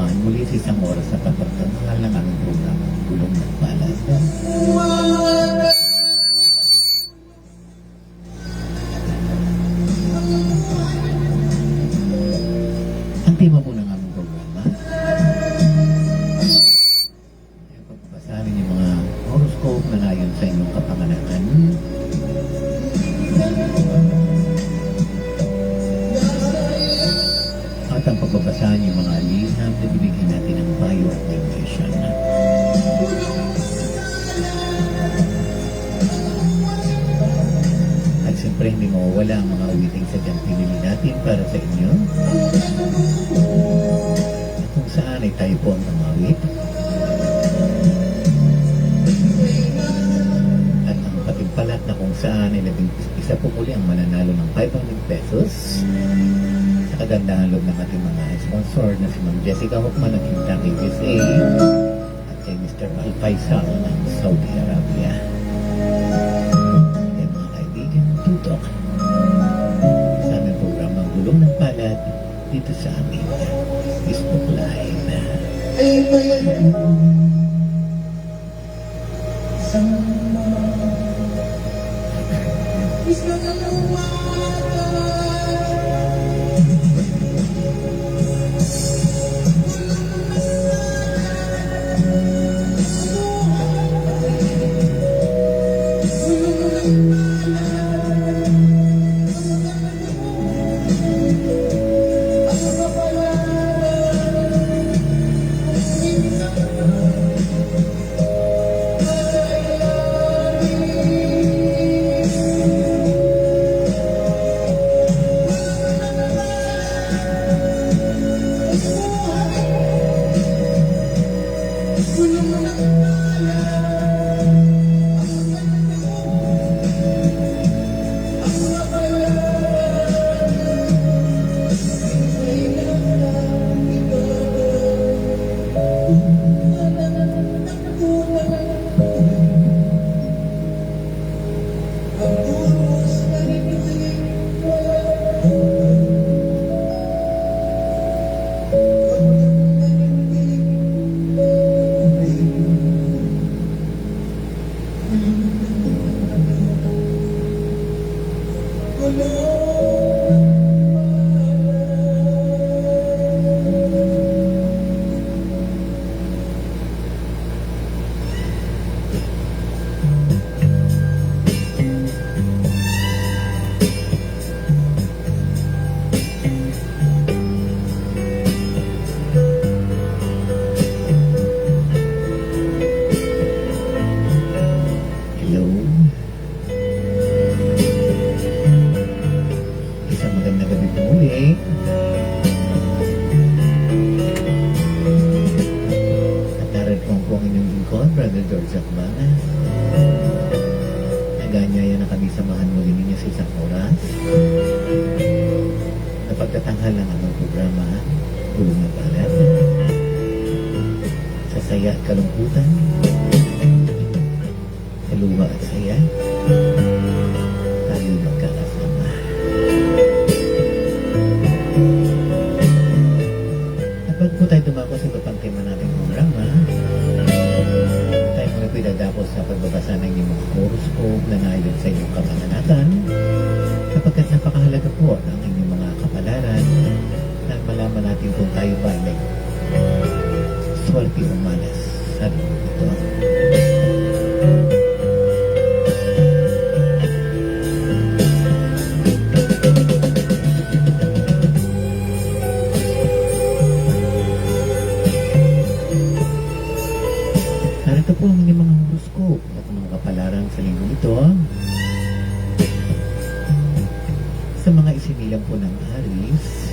samahan muli sa isang oras na pagpagtanghal ng aming programa, Gulong ng Palad. Ang tema po ng aming programa ay pagpapasahin yung mga horoscope na ayon sa inyong kapanganakan. At ang pagbabasahan yung mga liham na bibigyan natin ng payo at information. At siyempre hindi mawawala ang mga awiting sadyang pinili natin para sa inyo. At kung saan ay tayo po ang mamawit. At ang patimpalat na kung saan ay isa po muli ang mananalo ng 500 pesos. Sa kagandahan loob ng ating mga sponsor na si Ma'am Jessica Hoffman ng Kentucky, USA at kay Mr. Al Faisal ng Saudi Arabia. Kaya mga kaibigan, tutok sa aming programang Gulong ng Palad dito sa aming Facebook Live. Naganyaya na kami samahan muli ninyo sa isang oras na pagtatanghal ng aming programa, Gulong ng Palad. Sa saya at kalungkutan, sa luha at saya, tayo magkakasama. Kapag po tayo dumako sa ibang tema nating programa, tayo mga po idadapos sa pagbabasa ng inyong mga horoscope na naayon sa inyong kapanganatan, kapagkat napakahalaga po ng inyong mga kapalaran na malaman natin kung tayo ba ay swerte o malas sa mundo ito. Narito po ang inyong mga horoscope at mga kapalaran sa linggong ito. Sa mga isinilang po ng Aries,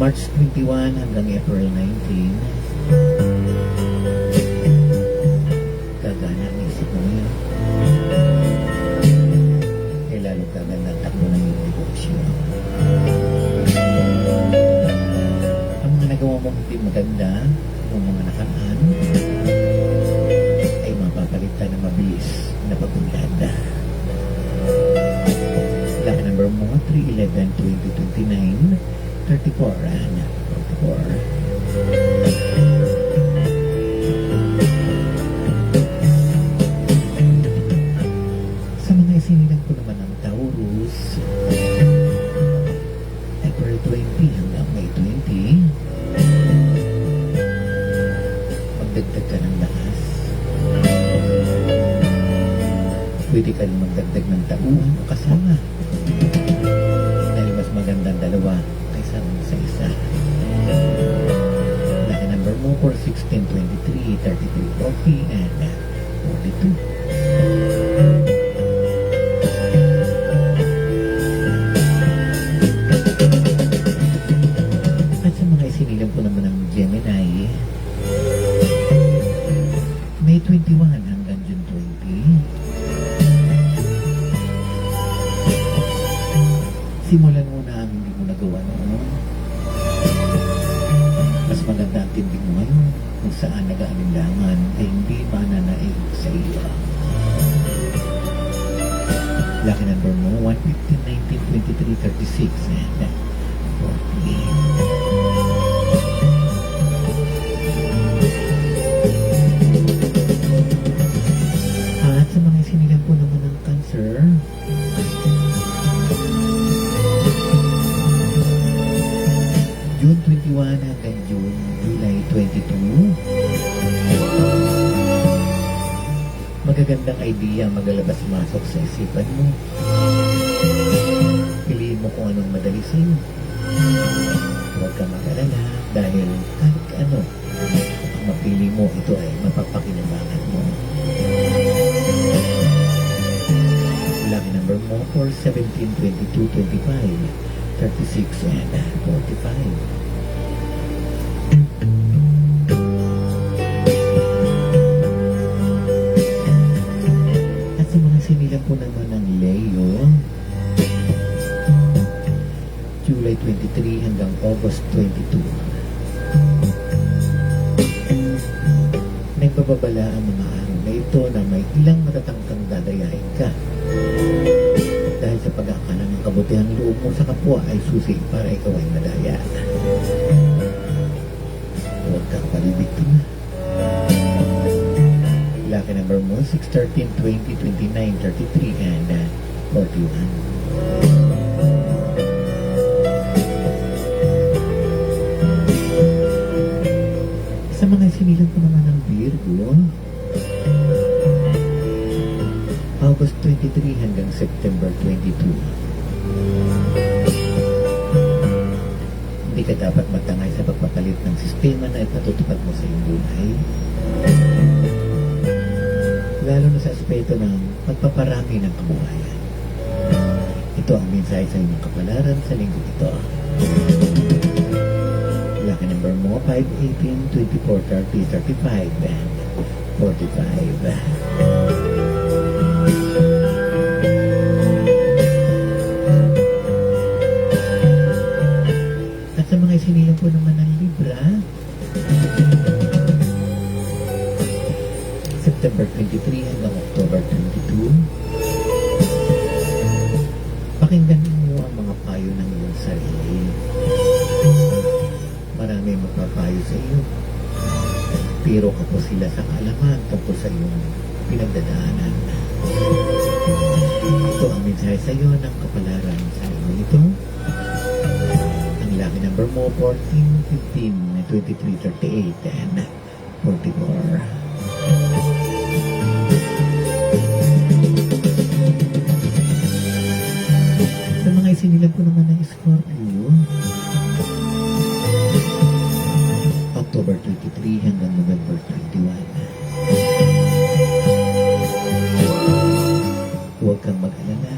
March 21 hanggang April 19, gagana ang isip mo ngayon. Kaya lalo gaganda ang takbo ng iyong negosyo. Ang mga nagawa mong hindi maganda, yung mga nakaraan, ay mapapalitan na mabilis na pag-unlada. Laki number mo, 311-2029, 34 and 44. Sa mga isinilang ko naman ng Taurus, April 20 hanggang May 20, magdagdag ka ng lakas. Pwede ka rin magdagdag ng tauhan o kasama. Dahil mas magandang dalawa kaysa sa isa. Lucky number mo for 16, 23, 33, 40, and 42. At sa mga isinilang po naman ng Gemini, May 21 hanggang June 20, simulan mo na ang hindi mo nagawa noon. Mas maganda ang tindig mo ngayon kung saan nag-aalinlangan ay hindi mananaig sa iyo. Lucky number mo, 1, 15, 19, 23, 36, and 40. At sa mga sinilang po naman ng Cancer, June 21 hanggang July 22, magagandang idea magalabas-masok sa isipan mo. Piliin mo kung anong madali sa'yo. Huwag ka mag-alala dahil kahit ano ang mapili mo, ito ay mapapakinabangan mo. Lucky number mo for 17, 22, 25, 36, and 45. At sa mga sinilang po naman ng Leo, July 23 hanggang August 22. Nagbababala ang mga araw na ito na may ilang matatangkang dadayain ka. Dahil sa pag-akala ng kabutihang loob mo sa kapwa ay susi para ikaw ay madaya. Huwag kang palibiktima. Lucky number mo, 6, 13, 20, 29, 33, and 41. Sa mga sinilang ko naman ng Virgo, August 23 hanggang September 22. Hindi ka dapat matangay sa pagpapalit ng sistema na ipatutupad mo sa iyong buhay. Lalo na sa aspeto ng pagpaparami ng kabuhayan. Ito ang mensahe sa inyong kapalaran sa linggo ito. Lucky number mo, 5, 18, 24, 30, 35, and 45. At sa mga isinilang po naman ng Libra, September 23 hanggang October 22, pakinggan mo ang mga payo ng iyong sarili. Marami magpapayo sa iyo, pero kapos sila sa kaalaman tungkol sa iyong pinagdadaanan. Ito ang mensahe sa iyo ng kapalaran sa linggo ito. Ang lucky number mo, 14, 15, 23, 38, and 44. Sa mga isinilang ko naman ng Scorpio, October 23 hanggang November 21. Huwag kang mag-alala.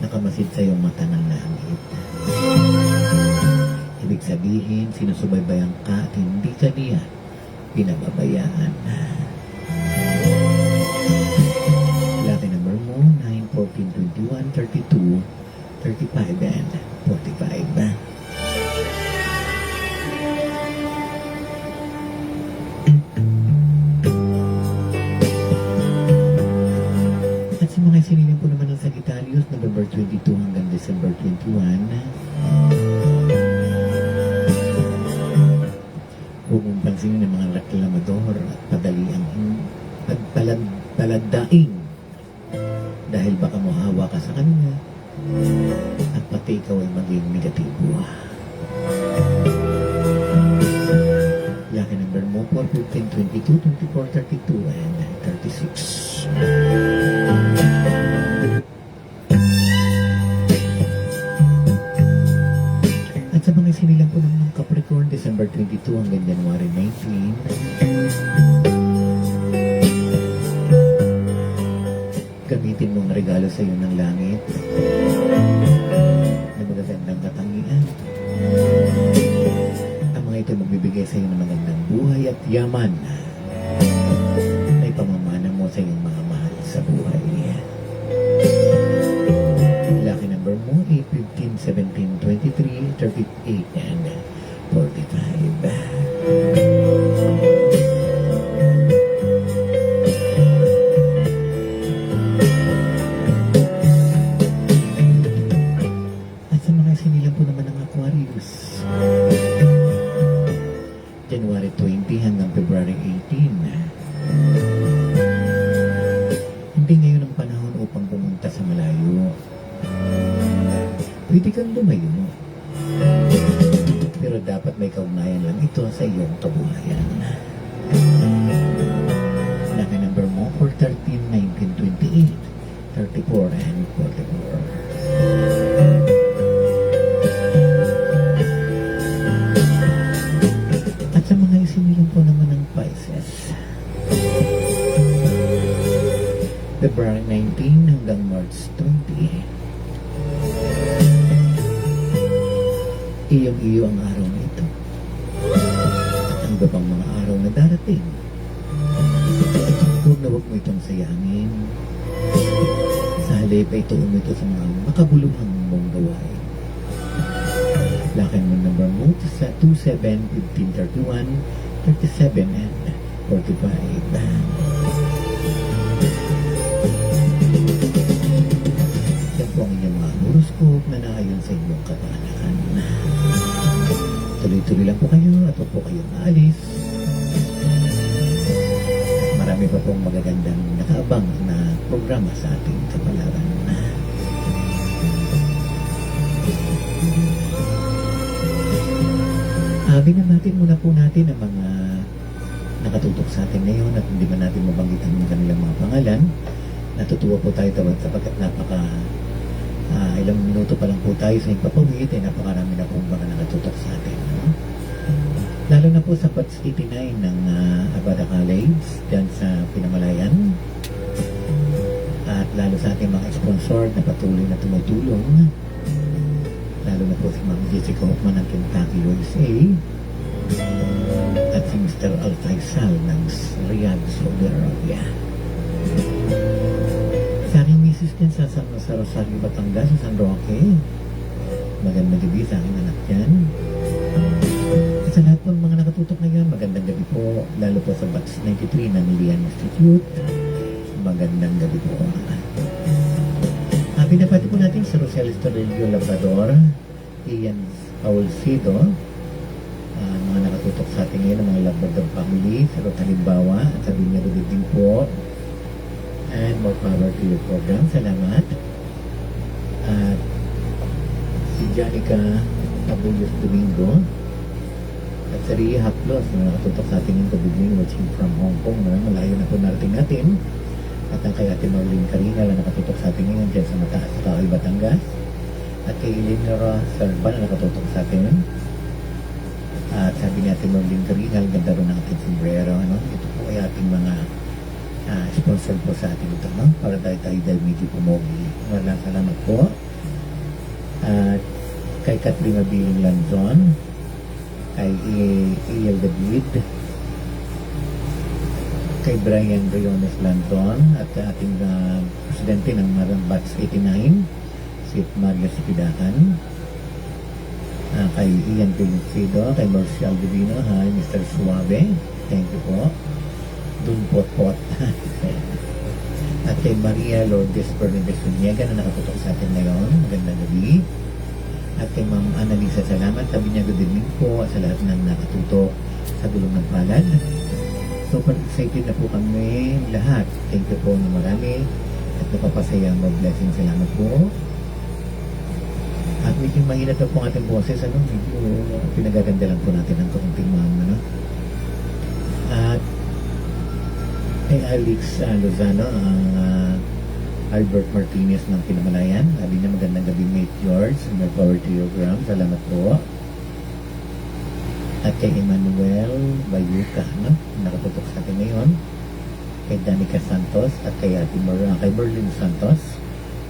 Nakamasid sa iyong mata ng langit. Ibig sabihin, sinusubaybayan ka at hindi ka niya pinababayaan. Lucky number mo, 9, 14, 21, 32, 35, and 45. At sa mga sinilang po naman ng Sagittarius, November 22 hanggang December 21, pansinin ng mga reklamador at padaliang pagpaladdaing dahil baka mahawa ka sa kanila at pati ikaw ay maging negatibo. Lucky number mo 4, 15, 22, 24, 32, and 36. At sa mga sinilang po ng Capricorn, December 22 hanggang January 19, gamitin mong regalo sa iyo ng langit na magagandang katangian. Ang mga ito magbibigay sa iyo ng magandang buhay at yaman na ipamamana mo sa iyong mga mahal sa buhay. Lucky number mo 8, 15, 17, 23, 38, and 45. Sinilang po naman ng Aquarius. January 20 hanggang February 18. Hindi ngayon ang panahon upang pumunta sa malayo. Pwede kang lumayo. Pero dapat may kaugnayan lang ito sa iyong kabuhayan. Lucky number mo for 13, 19, 28, 34, and 44. Sa mga isinilang po naman ng Pisces, February 19 hanggang March 20. Iyong-iyo ang araw na ito. At ang iba pang mga araw na darating. Huwag na huwag mo itong sayangin. Sa halip ay tuon mo ito sa mga makabuluhang mong gawain. Lucky number mo sa 27, 15, 31, 37, and 45. Yan po ang inyong mga horoscope na naayon sa inyong kapalaran. Tuloy-tuloy lang po kayo at huwag po kayong aalis. Marami pa pong magagandang nakaabang na programa sa ating kapalaran. Binamatin muna po natin ang mga nakatutok sa atin ngayon at hindi ba natin mabanggitan ng kanilang mga pangalan. Natutuwa po tayo sapagkat ilang minuto pa lang po tayo sa ipapawid ay napakarami na pong mga nakatutok sa atin. No? Lalo na po sa Pats 89 ng Abada College dyan sa Pinamalayan at lalo sa ating mga sponsor na patuloy na tumutulong, lalo na po si Ma'am Jessica Hoffman ng Kentucky, USA at si Mr. Al Faisal ng Riyadh, Saudi Arabia. Sa aking misis din sa Rosario, Batangas, sa San Roque, magandang gabi sa aking anak dyan. At sa lahat po ng mga nakatutok ngayon, magandang gabi po, lalo po sa Batch 93 ng Lian Institute, magandang gabi po. Pinapati po natin sa Rosel Estoril Labrador, Ian Paulcido, mga nakatutok sa atin ngayon, mga Labrador family, sa Rotalimbawa, at sa Binya Rodiding po. And more power to your program. Salamat. At si Janica Tabuyos Domingo, at sa Ria Haplos, mga nakatutok sa atin ngayon, good evening, watching from Hong Kong. Malayo na po narating natin. At ang kay Ate Marlene Carina na nakatutok sa atin ngayon dyan sa Mataas sa Kahoy, Batangas. At kay Eleanor Sarban na nakatutok sa atin. At sabi ni Ate Marlene Carina, ang ganda rin ng ating sombrero. Ano? Ito po ay ating mga sponsor po sa atin ito. No? Para tayo dahil medyo pumogi. Maraming salamat po. At kay Katrina Biling Lanzon, kay Iel David, kay Brian Briones Lanton at ating presidente ng Batch 89, si Mario Sipidakan, kay Ian Pilucido, kay Marcial Divino, hi Mr. Suave, thank you po, Dun Pot at kay Maria Lourdes Fernandez Uniega na nakatutok sa atin ngayon, magandang gabi. At kay Ma'am Annalisa, salamat, sabi niya good evening po sa lahat ng nakatutok sa dulong ng palad. Super excited na po kami lahat. Thank you po na marami at napapasaya mo. Blessing, salamat po. At medyo mahina po ang ating boses, medyo pinagaganda lang po natin ang kaunting mga, At kay Alex Lozano, ang Albert Martinez ng Pinamalayan. Sabi niya, magandang gabi, mate George. More power to your gram. Salamat po. At kay Emmanuel Bayuca, nakatutok sa atin ngayon. Kay Danica Santos at kay kay Merlin Santos.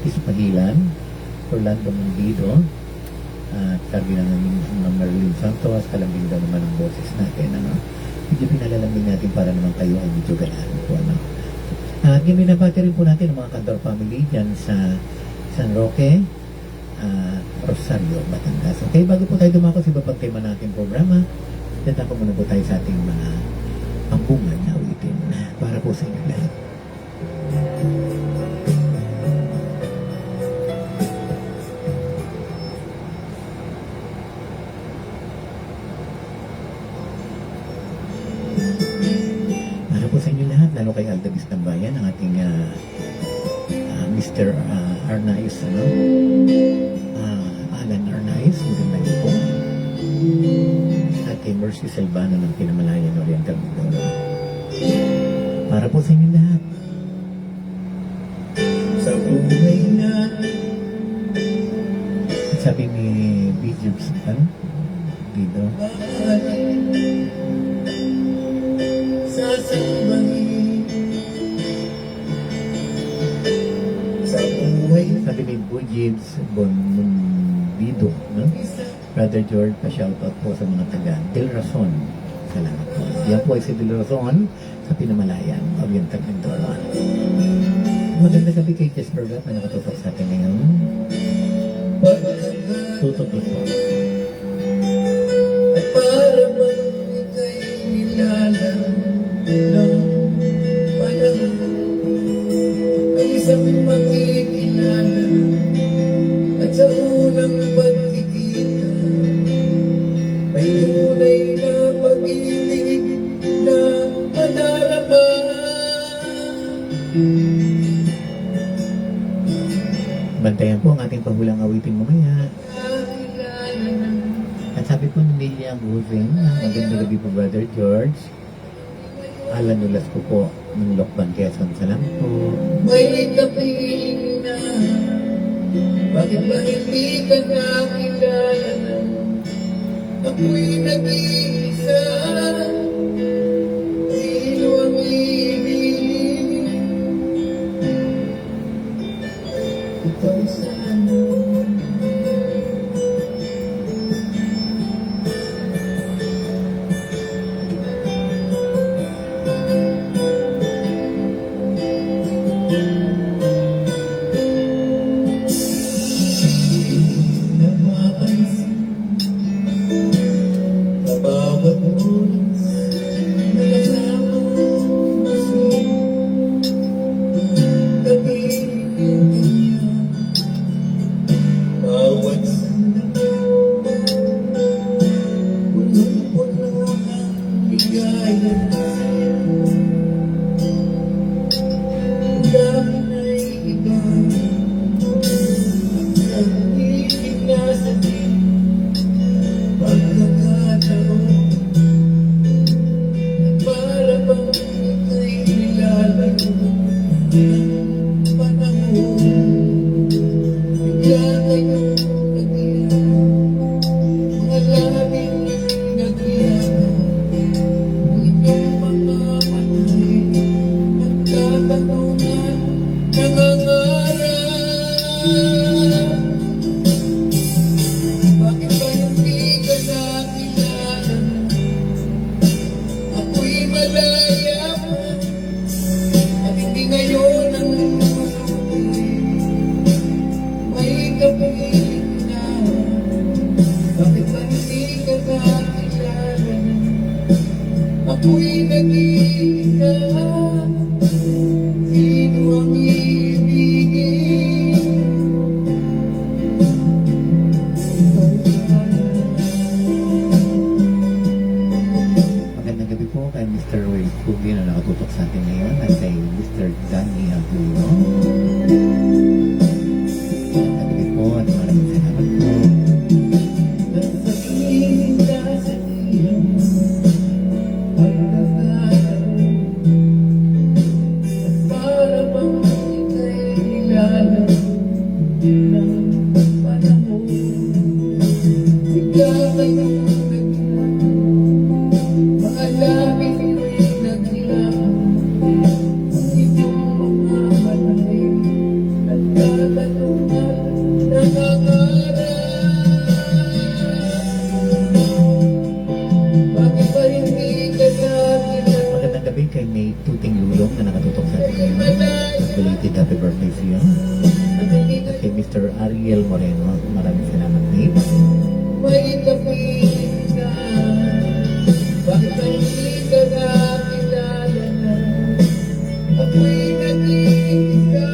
Ispahilan. Orlando Mundido. At sabi na ng Merlin Santos, kalambing daw naman ang boses natin. Medyo pinalalamig natin para naman kayo ay medyo ganaan po. At ginabati rin po natin ang mga Cantor family dyan sa San Roque, Rosario, Batangas. Okay, bago po tayo dumako sa iba pang tema natin programa, dadako muna po tayo sa ating mga ambungan na awitin para po sa inyo lahat. Para po sa inyo lahat, lalo kay Aldabis ng Bayan, ang ating Mr. Arnaiz, Alan Arnaiz, magandang gabi po. At kay Mercy Salvano ng Pinamalayan Oriental Mindoro. Para po sa inyo lahat. Sa buhay na At sabi ni Bijubs, dito, sasambahin sa buhay sabi ni Bijubs Bonmundido, Brother George, pa-shoutout po sa mga taga Del Rason. Salamat po. Yan po ay si Del Rason sa Pinamalayan, Oriental Mindoro. Maganda gabi kay Jesper Gat na nakatutok sa atin ngayon. Tutok din po. at para bang ika'y nilalang ng panahon ang isang makikilala at sa unang pagkikita may tunay na pag-ibig na nadarama. Bantayan po ang ating panghulang awitin mamaya. At sabi po ni Nelia Guzin, magandang gabi po Brother George. Alan Nulas ko po ng Lokban, Quezon. Salamat po. May kapiling na bakit ba hindi ka nakilala na ako'y nag-iisa? Sino ang ibig? Ikaw sana. Napapansin na bawat oras na kasama mo siya, kapiling niya, bawat sandali, punong-puno ng ligaya. Dahil ay iba ang ibig na sabihin, pagkakataon at para bang ika'y nilalayo ng panahon. Bigla kayong nag-iyak, mga labing nag-iyak, ang inyong mga patay, nagtatanungan, nangangarap. Bakit ba hindi ka nakilala? Ako'y malaya mo at hindi ngayon ang puso ko'y may kapiling na. Bakit ba hindi ka nakilala? Ako'y nag-iisa. Sino ang ibigin? bigla kayong naglang, mga langit ko'y naglang, ang inyong mga matay, nagtatanungan, nangangarap. Bakit ba hindi ka nakilala? Magandang gabi kay May Tuting Lulong na nakatutok sa atin ngayon. Belated happy birthday sa iyo. At kay Mr. Ariel Moreno, maraming salamat, May. May kapit ka, bakit ba hindi ka nakilala na? Ako'y nag-iisa,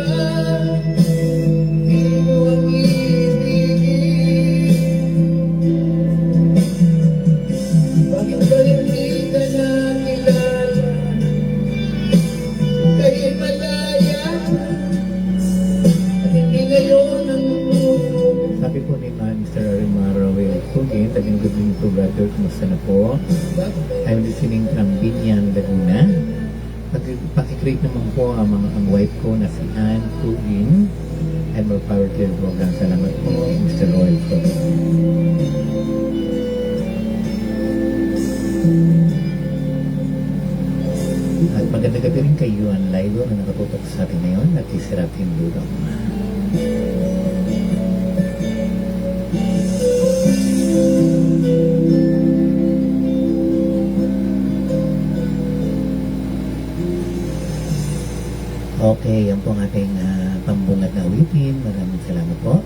sino ang ibigin? Bakit ba hindi ka nakilala? Kayo'y malaya, at hindi ngayon ang puso. Sabi po ni Mr. Arimar Roel Tugin, tabing good evening po brother, kumusta na po? I'm listening from Binyan, Laguna. Pakicreate naman po ang wife ko na si Ann Tugin and more power to your program. Salamat po, Mr. Roel Tugin. At magandang gabi rin kay Yuan Lailo na nakatutok sa atin ngayon at kay Serapin Dudong. Okay, yan po ang ating pambungad na awitin. Maraming salamat po.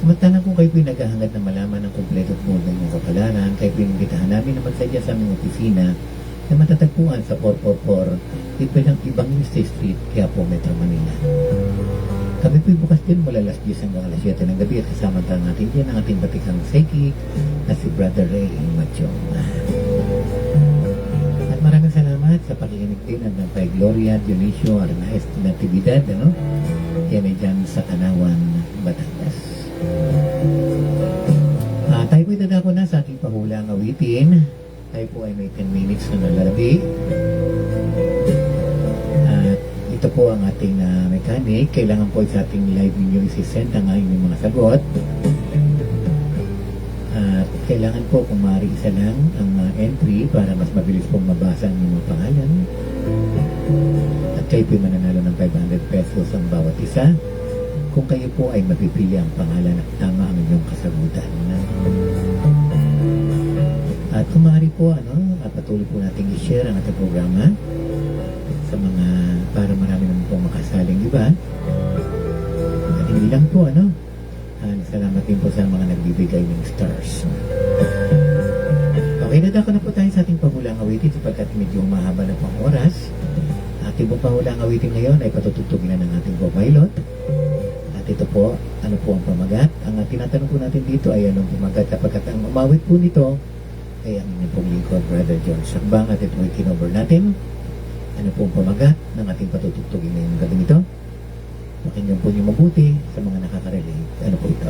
Samantalang kung kayo naghahangad na malaman ang kumpleto po ng inyong kapalaran, kayo pinibitahan namin na magsadya sa aming opisina na matatagpuan sa 444 Evangelista Street, Quiapo, Metro Manila. Kami po bukas din mula alas 10 hanggang alas 7 ng gabi at kasama natin dyan ang ating batikang psychic na si Brother Ray Machong. At maraming salamat sa pakikinig din ng kay Gloria Dionisio Arnaez Natividad, yan ay dyan sa Kanawan, Batangas. Tayo po'y dadako na sa ating pahulang awitin. Tayo po ay may 10 minutes na nalalabi. At ito po ang ating mechanic. Kailangan po sa ating live ninyo isisend ang inyong mga sagot. At kailangan po kung maaari isa lang ang entry para mas mabilis pong mabasa ang inyong pangalan. At kayo po mananalo ng 500 pesos ang bawat isa kung kayo po ay mapipili ang pangalan at tama ang inyong kasagutan. At kung maaari po, patuloy po natin i-share ang ating programa sa mga, para marami naman po makasaling, di ba? At hindi lang po, salamat din po sa mga nagbibigay ng stars. Okay, nadako na po tayo sa ating pahulang awitin sapagkat medyo mahaba na po ang oras. Ating po pahulang awitin ngayon ay patutugtugin na ng ating co-pilot. At ito po, ano po ang pamagat? Ang tinatanong po natin dito ay anong pamagat sapagkat ang umawit po nito ay ang inyong pong lingkod, Brother John Sakbang, at ito ay kinover natin. Ano po ang pamagat ng ating patutugtugin ngayong gabi nito? Pakinggan po niyo mabuti sa mga nakaka-relate. Ano po ito?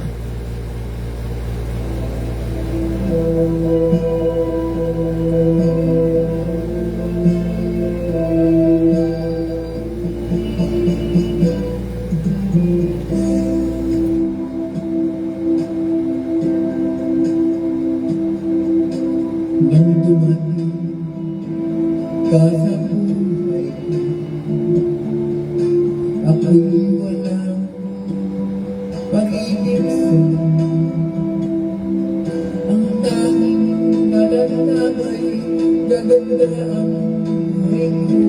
Nang dumating ka sa buhay ko, ako'y walang pag-ibig sa'yo. Ang tanging nararamay, gaganda ang buhay ko,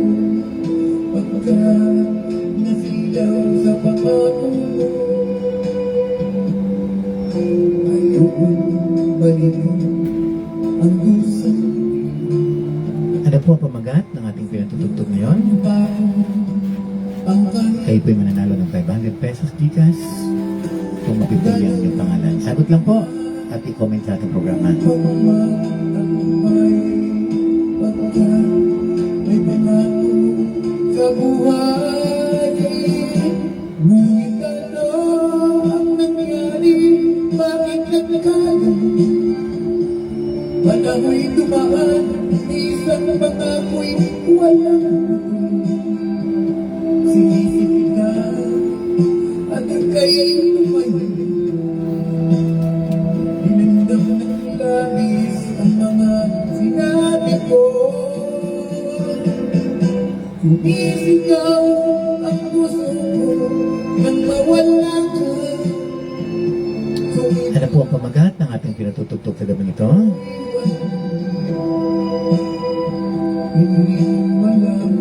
pagka nasilaw sa pangako mo. Ayokong balikin ang gusto. Ano po ang pamagat ng ating pinatutugtog ngayon? Ang Kayo po'y mananalo ng 500 pesos Gcash kung mapipili ang inyong pangalan. Sagot lang po at i-comment sa ating programa. may pangako sa buhay. Ngunit ano ang nangyari? Bakit nagkaganon? Panaho'y dumaan, isang pangako'y walang naman. Sinisip na at kaya'y tumayo. Inandam ng Sumisigaw ang puso ko nang mawala ka. Ano po ang pamagat ng ating pinatutugtog sa gabing ito? Hindi malam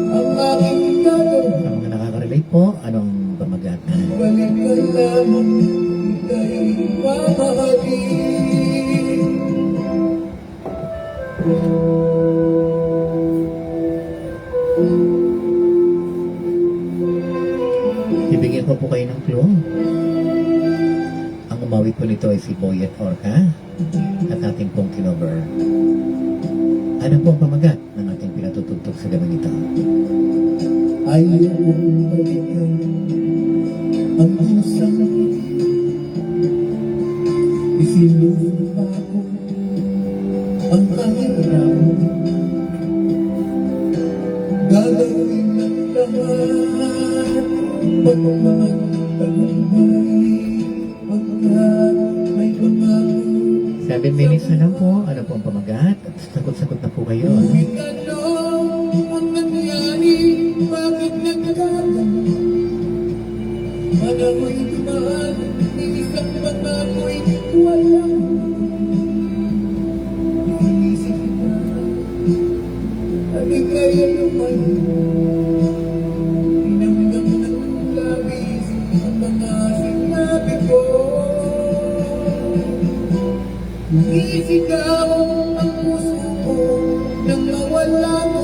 ang aking gagawin. Sa mga nakaka-relate po, anong pamagat? Balik ka lamang, ika'y mamahalin. Bibigyan ko po kayo ng clue. Ang umawit po nito ay si Boyet Orca at ating pong kinover. Ano po ang pamagat ng ating pinatutugtog sa gabing ito? Ayaw kong balikan ang usap. Isinumpa ko ang kahirap. Gagawin ng lahat pagmamagtagumpay pagkat may pangako. 7 minutes na lang po. Ano po ang pamagat? At sagot-sagot na po kayo. Itanong ang nangyari, bakit nagkakaroon? Manahoy dumaan, isang patakoy, walang inisip na. At ika'y naman, pinamdam ng labis ang mga sinabi ko. Isigaw ang puso ko nang mawala mo.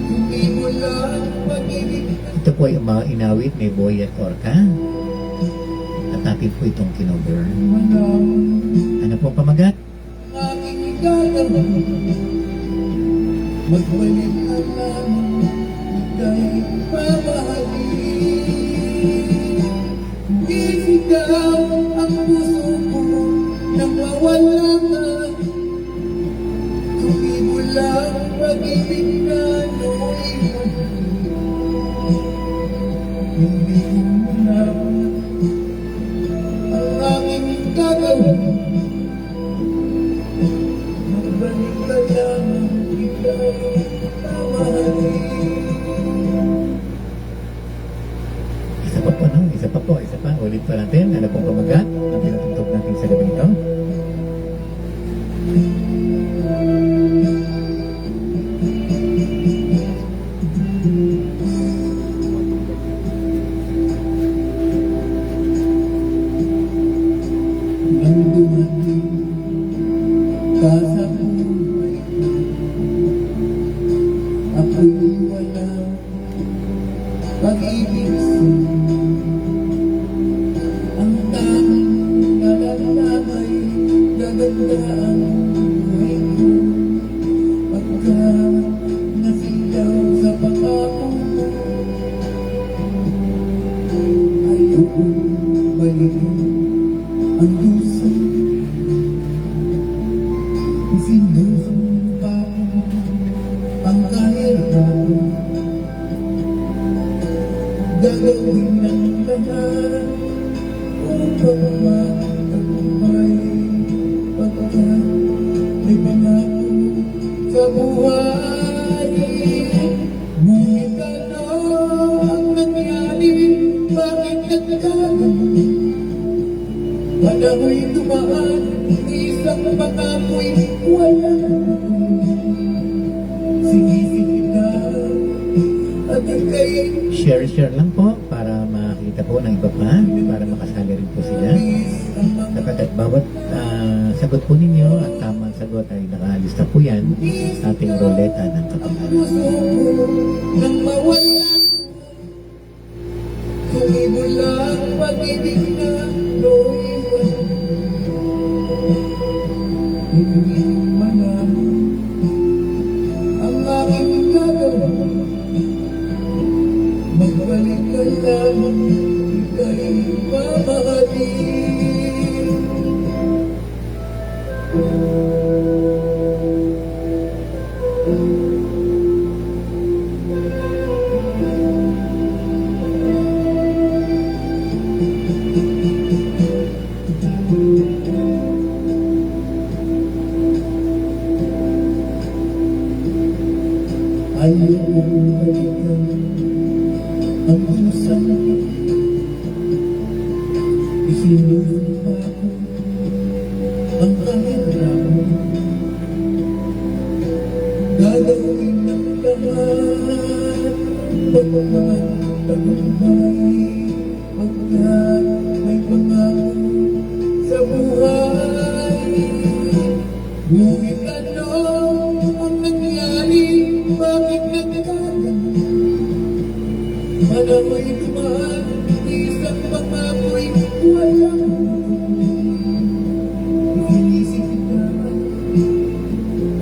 Hindi mo lang pag-ibig. Ito po ay mga inawit ni Boyet Orca. At atin po itong kinover. Walang Ano po ang pamagat? aking gagawin. Magbalik ka lamang, ika'y mamahalin. Isigaw ang puso ko nang mawala ka. Hindi mo lang pag-ibig na noon. Hindi mo lang ang aking gagawin. Magbalik ka lamang, ika'y mamahalin. Isa pa po, no? Isa pa po, isa pa. Ulit pa natin. Ano pong pamagat ang pinatugtog natin sa gabing ito? Nang dumating ka sa buhay ko, ako'y walang pag-ibig sa'yo. Ang tanging nalalamay, gaganda ang buhay ko. Pagka nasilaw sa pangako mo, ayokong balikin ang dusa. Sinusumpa ko ang kahirapan. Gagawin ng lahat upang magtagumpay pagkat may pangako sa buhay. Ngunit ano ang nangyari? Bakit nagkaganon? Panahoy dumaan, isang patakoy, walang sinisipid na. At ika'y Share lang po para makita po ng iba pa, para makasali rin po sila. Sapagkat bawat sagot po ninyo at tamang sagot ay nakalista po yan sa ating roleta ng kapamalan. puso ko nang mawala. Tumibo lang pag-ibig na loiwan. Hindi malam ang aking gagawin. Magbalik ka lamang, ika'y mamahalin. Ayokong balikan ang pusang isinusumpa ko ang kahirapan. Gagawin ng lahat pagmamatagumpay pagkat may pangako sa buhay. Ngunit ano ang nangyari? Bakit nagkagan? Manamoy dumaan, isang pangako'y walang inisip ka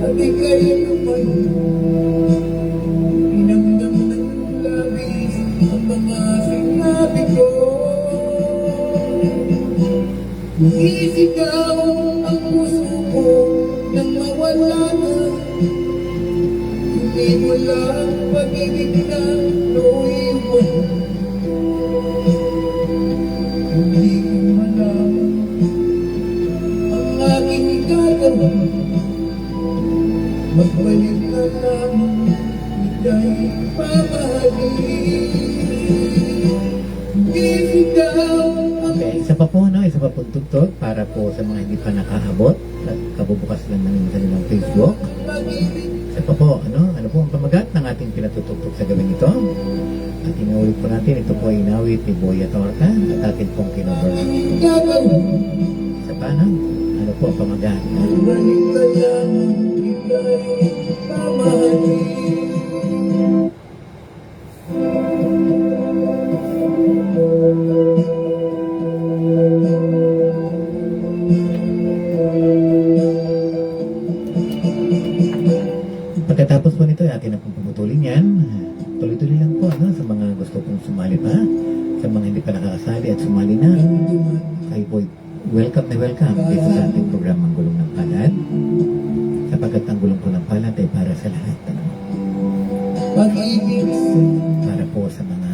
at ika'y lumayo. Inamdam ng labis ang mga sinabi ko. Isigaw ang puso ko nang mawala na. Hindi mo lang pag-ibig na iwan. Hindi ko malaman ang aking gagawin. Magbalik ka lamang, ika'y pamahalin. Isigaw ang Okay, isa pa po, no? Isa pa pong tugtog para po sa mga hindi pa nakaabot at kabubukas lang ng kanilang Facebook. pag-ibig. Isa pa po, ano po ang pamagat ng ating pinatutugtog sa gawin ito? At inuulit po natin, ito po ay inawit ni Boya Torta at atin pong kinover. Isa pa, no? Ano po ang pamagat? Balik ka lang, ika'y pamahalin. Pagkatapos po nito, atin na pong pumutulin yan. Tuloy-tuloy lang po, no? Sa mga gusto pong sumali pa, sa mga hindi pa nakakasali at sumali na, kayo po welcome na welcome dito sa ating programang Gulong ng Palad. Sapagkat ang Gulong po ng Palad ay para sa lahat. Ano? Pag-ibig Para po sa mga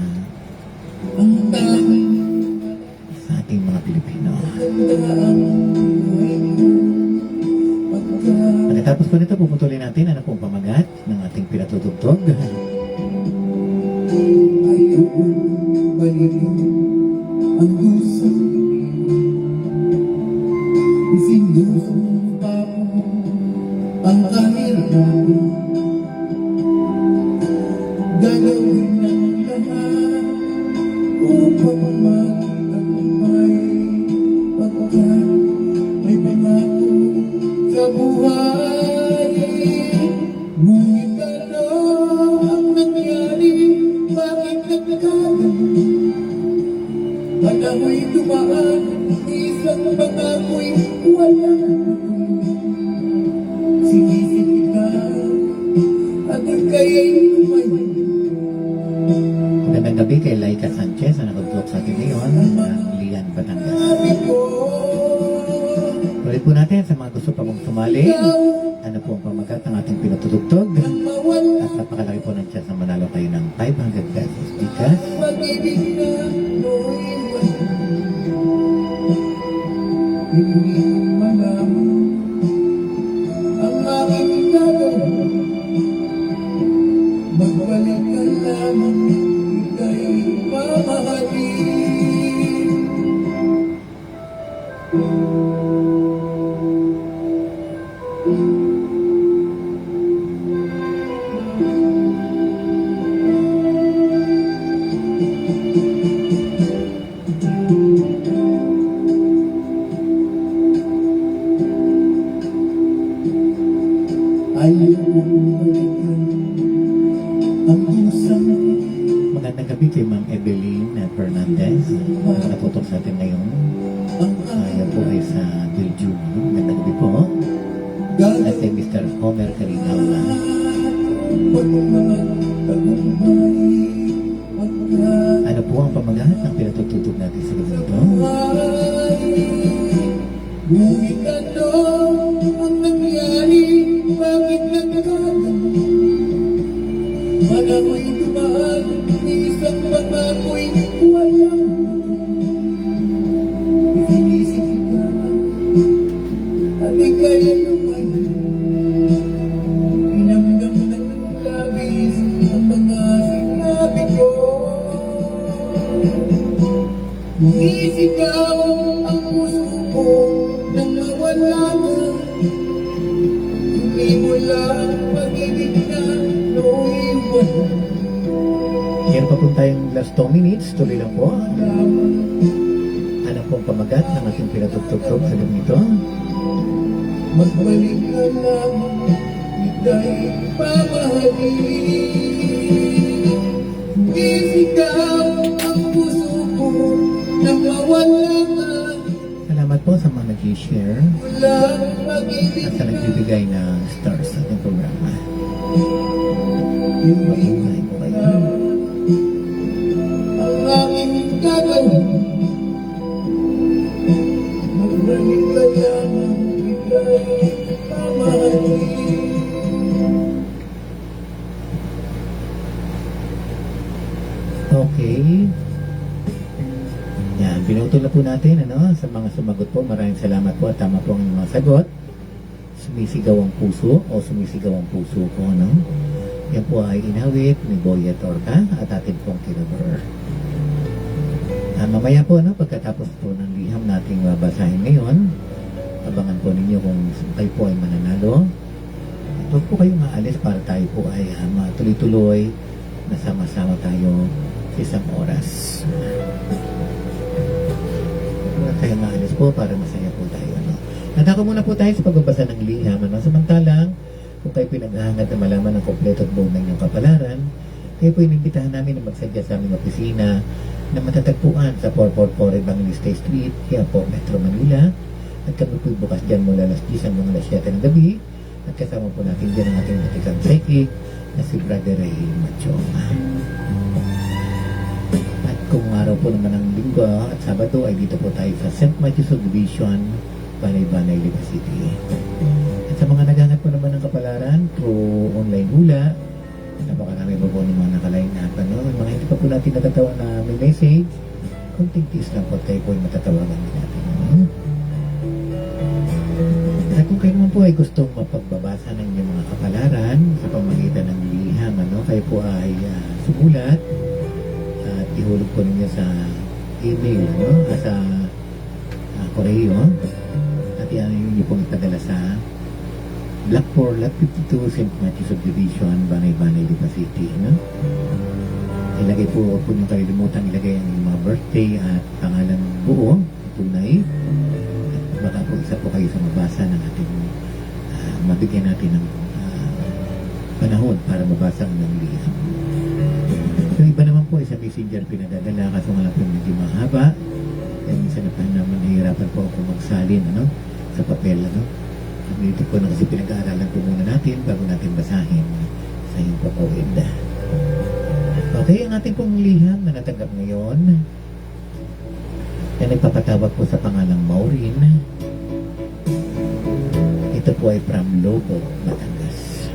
ang tanging sa ating mga Pilipino. handa ang buhay ko. Pagkat Pagkatapos po nito, puputulin natin ano pong pamagat ng ating pinatutugtog. ayokong balikan ang pusang isinusumpa ko ang kahirapan. Gagawin ng lahat upang magtagumpay pagkat may pangako sa buhay. Ngunit ano ang nangyari? Bakit nagkagan? Panamoy dumaan, isang pangako'y walang sinisipit ka at ika'y lumayo. Magandang gabi kay Laika Sanchez na nakapag sa atin ngayon ng Lian, Batangas. Sabi ko, Ulit po natin sa mga gusto pa pong sumali. Ano po ang pamagat ng ating pinatutugtog? nang mawala At napakalaki po ng chance na manalo kayo ng 500 pesos bigas. pag-ibig na iwan. Hindi ko malaman ang aking gagawin. Magbalik ka lamang, ika'y mamahalin. Ayokong balikan ang pusang Magandang gabi kay Ma'am Evelyn Fernandez. Natutok sa atin ngayon. ang Yan po ay sa Belgium. Magandang gabi po. At kay Mr. Homer Carinaula. pagmamatagumpay pagkat Ano po ang pamagat ng pinatutugtog natin sa gabi ito? ngunit ano ang nangyari? Bakit nagkagan? Manamoy dumaan, isang pangako'y walang inisip ka at ika'y lumayo. Inamdam ng labis nang mawala na. Hindi mo lang pag-ibig na naiwan. Meron pa po tayong last 2 minutes. Tuloy lang po. Ano pong pamagat ng ating pinatugtog sa gabi nito? Magbalik ka lang, ika'y pamahalin. Isigaw ang puso ko nang mawala ka. Salamat po sa mga nag-share Walang pag-ibig at sa nagbibigay ng stars sa ating programa. Hindi Mabuhay po kayo. ang aking gagawin. Magbalik ka lang, ika'y pamahalin. Okay. Yan, pinutol na po natin, ano, sa mga sumagot po. Maraming salamat po at tama po ang inyong mga sagot. Sumisigaw ang puso o sumisigaw ang puso ko, no? Yan po ay inawit ni Boyet Orca at atin pong kinabur. Mamaya po, no, pagkatapos po ng liham nating babasahin ngayon, abangan po ninyo kung kayo po ay mananalo. Huwag po kayong maalis para tayo po ay matuloy-tuloy na sama-sama tayo sa isang oras. Huwag kayong maalis po para masaya po tayo. No? Nadako muna po tayo sa pagbabasa ng liham. Ano? Samantalang, kung kayo pinaghahangad na malaman ang kompleto at buong ng inyong kapalaran, kayo po inimbitahan namin na magsadya sa aming opisina na matatagpuan sa 444 Evangelista Street, Quiapo, Metro Manila. At kami po bukas dyan mula alas 10 hanggang alas 7 ng gabi. At kasama po natin dyan ang ating matikang psychic na si Brother Ray Machoma. At kung araw po naman ng Linggo at Sabado ay dito po tayo sa St. Matthew's Division, Banay-Banay, Lipa City. At sa mga naghanap po naman ng kapalaran through online hula, napakarami po po ng mga nakaline up. Ano? Mga hindi pa po natin natatawa na may message, konting tiis lang po tayo po ay matatawagan din natin. Ano? At kung kayo naman po ay gustong mapagbabasa ng inyong mga kapalaran sa pamamagitan ng liham, ano, kayo po ay sumulat at ihulog po ninyo sa email, ano, sa koreo at yan yung pong ipadala sa Block 4, Lot 52, St. Matthew's Subdivision, Banay-Banay, Lipa City. No? Ilagay po nyo kalilimutan, ilagay ang mga birthday at pangalan buo, tunay. At baka po isa po kayo sa mabasa ng ating mabigyan natin ng panahon para mabasa ang ng liham. Yung iba naman po ay sa messenger pinadadala kaso nga lang po medyo mahaba. Kaya minsan na naman nahihirapan po ako magsalin sa papel. Dito po na kasi pinag-aaralan po muna natin bago natin basahin sa iyong papawid. Okay, ang ating pong liham na natanggap ngayon na nagpapatawag po sa pangalang Maureen. Ito po ay from Lobo, Batangas.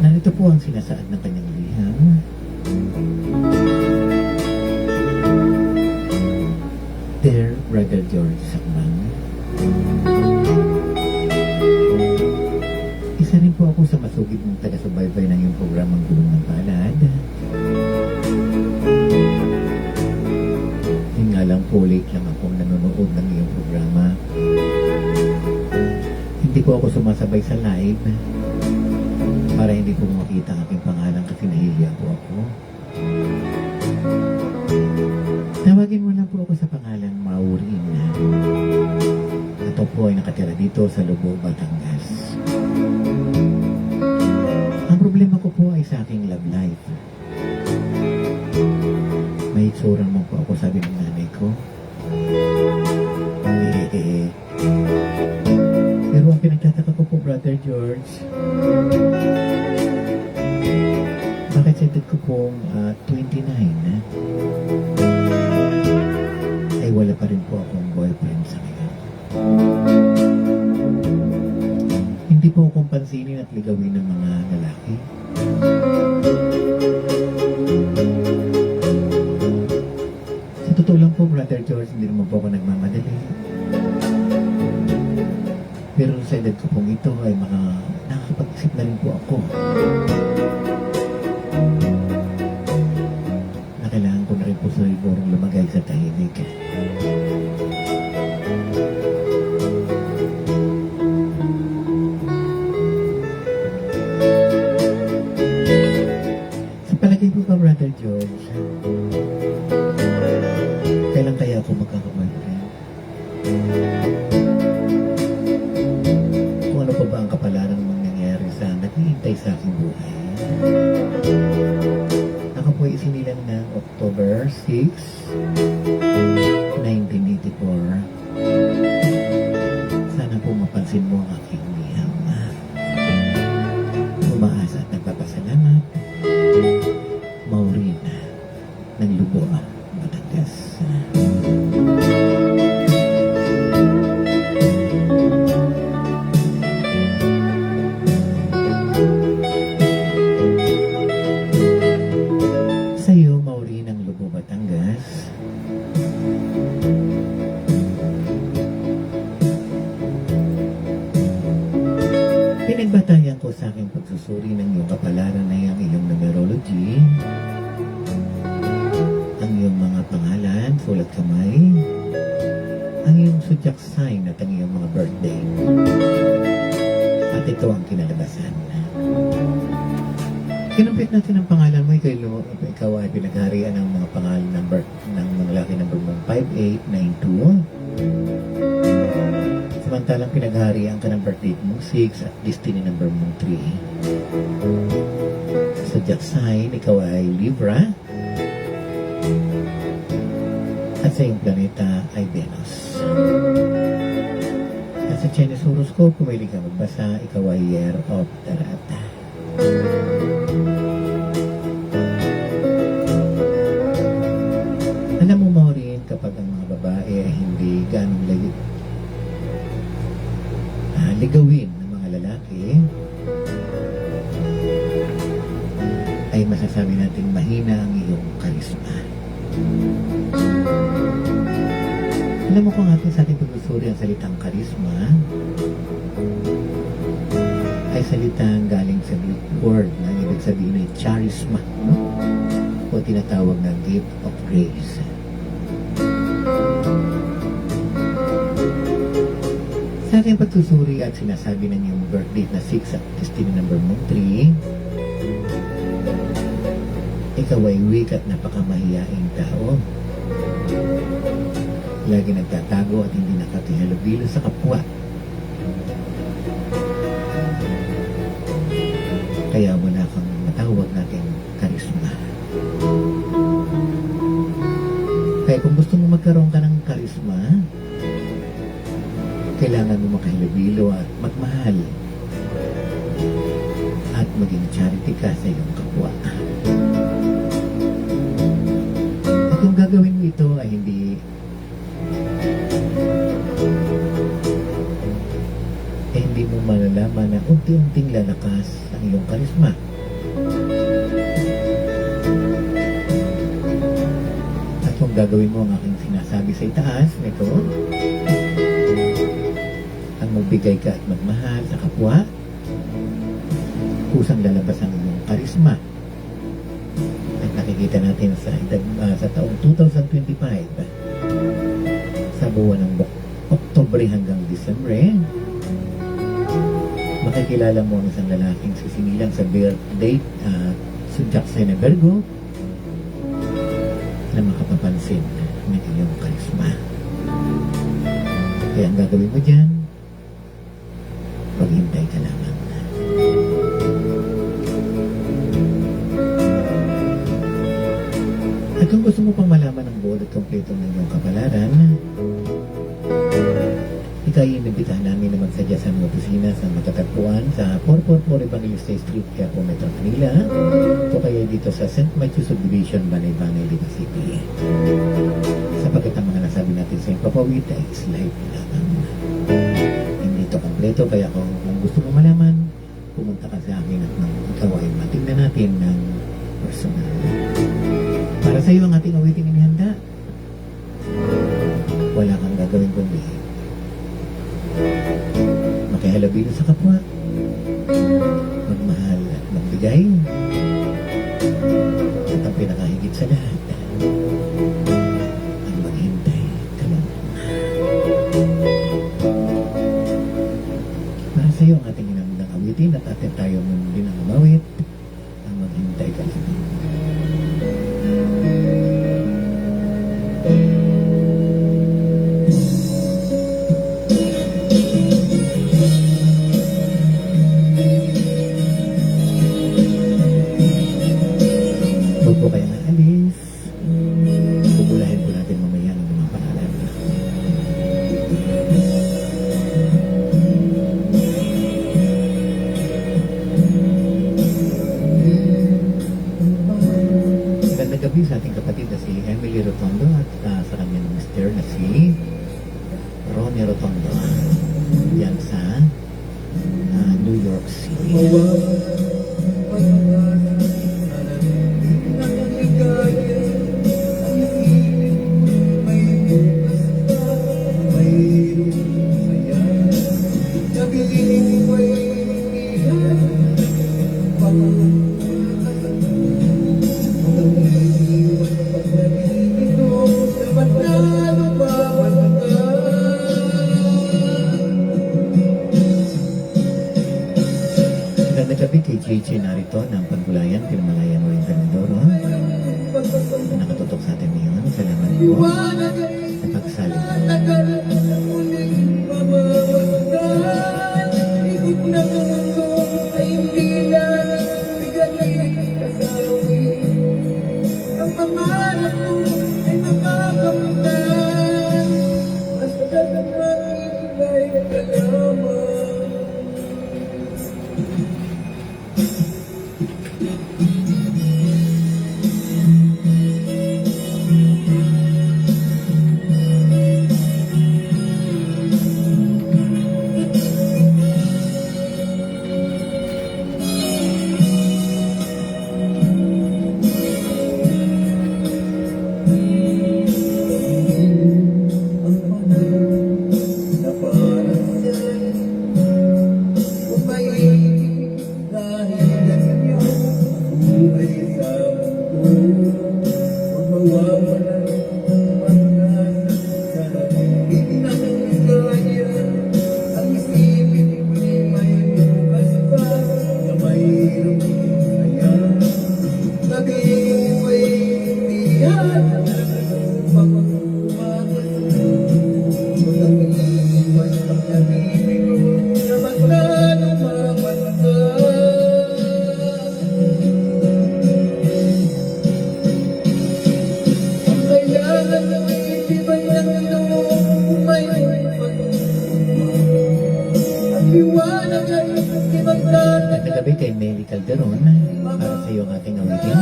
Narito po ang sinasaad ng kanyang liham. Dear Brother George Sakman, isa rin po ako sa masugid ng taga-subaybay ng iyong programang Gulong ng Palad. Yun nga lang po, late lang akong nanonood ng iyong programa. Hindi po ako sumasabay sa live para hindi po makita ang aking pangalan kasi nahihiya po ako. Tawagin mo lang po ako sa pangalang Maureen. Ito po ay nakatira dito sa Lobo, Batangas. Ang problema ko po ay sa aking love life. May itsura naman po ako, sabi ng nanay ko. Pero ang pinagtataka ko po, Brother George, bakit sa edad ko pong 29, ay wala pa rin po akong boyfriend sa ngayon. Hindi po akong pansinin at ligawin ng mga lalaki. Sa totoo lang po, Brother George, hindi naman po ako nagmamadali. Pero sa edad ko pong ito ay nakakapag-isip na rin po ako. gusto rin mong lumagay sa tahimik. Sa palagay ko ba, Brother George, kailan kaya ako magkaka-boyfriend? Kung ano pa ba ang kapalaran mong nangyari sa naghihintay sa aking buhay? Ako po ay isinilang ng October 6, 1984. Sana po mapansin mo ang aking niyam. Umaasa at nagpapasalamat. Maureen ng Lubo, Batangas. Sa'yo, Maureen ng Lubo, Batangas. Pinagbatayan ko sa aking pagsusuri ng iyong kapalaran na ang iyong numerology, ang iyong mga pangalan, sulat kamay, ang iyong zodiac sign at ang iyong mga birthday. At ito ang kinalabasan. Kinumpit natin ang pangalan mo, ikaw ay pinagharian ng mga pangalan ng mga lucky number mong 5892. Samantalang pinagharian ka ng birthday mong 6 at destiny number mong 3. Zodiac sign, ikaw ay Libra. At sa iyong planeta ay Venus. At sa Chinese horoscope, kung mahilig ka magbasa, ikaw ay Year of the Rat. Alam mo, Maureen, kapag ang mga babae ay hindi ganong ligawin ng mga lalaki, ay masasabi natin mahina ang iyong karisma. Alam mo kung atin sa ating pagsusuri ang salitang karisma ay salitang galing sa Greek word na ibig sabihin ay charisma, o tinatawag na gift of grace. Sa ating pagsusuri at sinasabi ng iyong birthday na 6 at destiny number mo 3, ikaw ay weak at napakamahiyaing tao. Lagi nagtatago at hindi nakakihalubilo sa kapwa. Kaya wala kang matawag nating karisma. Kaya kung gusto mo magkaroon ka ng karisma, kailangan mo makahilubilo at magmahal at maging charity ka sa iyong kapwa. At kung gagawin mo ito ay hindi mo malalaman na unti-unting lalakas ang iyong karisma. At kung gagawin mo ang aking sinasabi sa itaas nito, ang magbigay ka at magmahal sa kapwa, kusang lalabas ang iyong karisma. At nakikita natin sa taong 2025, sa buwan ng Oktubre hanggang Disyembre, makikilala mo ang isang lalaking sisinilang sa birth date zodiac sign na Virgo na makapapansin ng iyong karisma. Kaya ang gagawin mo dyan, maghintay ka lamang. At kung gusto mo pang malaman ang buod at kompleto ng iyong kapalaran, ikay inibitahan namin na magsadya sa mga opisina sa matatagpuan sa 444 Evangelista Street, Quiapo, Metro Manila, o kaya dito sa St. Matthew Subdivision, Banay-Banay, Liga City. Sapagkat ang mga nasabi natin sa impapawid ay slight lamang. Hindi ito kompleto, kaya kung gusto mo malaman, pumunta ka sa akin at ikaw ay matingnan natin ng personal. Para sa iyo ang ating awiting inihanda, wala kang gagawin kundi makihalubilo sa kapwa, magmahal at magbigay, at ang pinakahigit sa lahat, po kayo naalis, bubulahin po natin mamaya ng mga pangalan. Magandang gabi sa ating kapatid na si Emily Rotondo at sa kanyang mister na si Ronnie Rotondo yan sa New York City. Magandang gabi kay JJ narito ng Paggulayan, Pinamalayan Oriental Mindoro. Nakatutok sa atin ngayon. Salamat po sa pagsali. Magandang gabi kay Nelly Calderon para sa iyo ang ating awitin.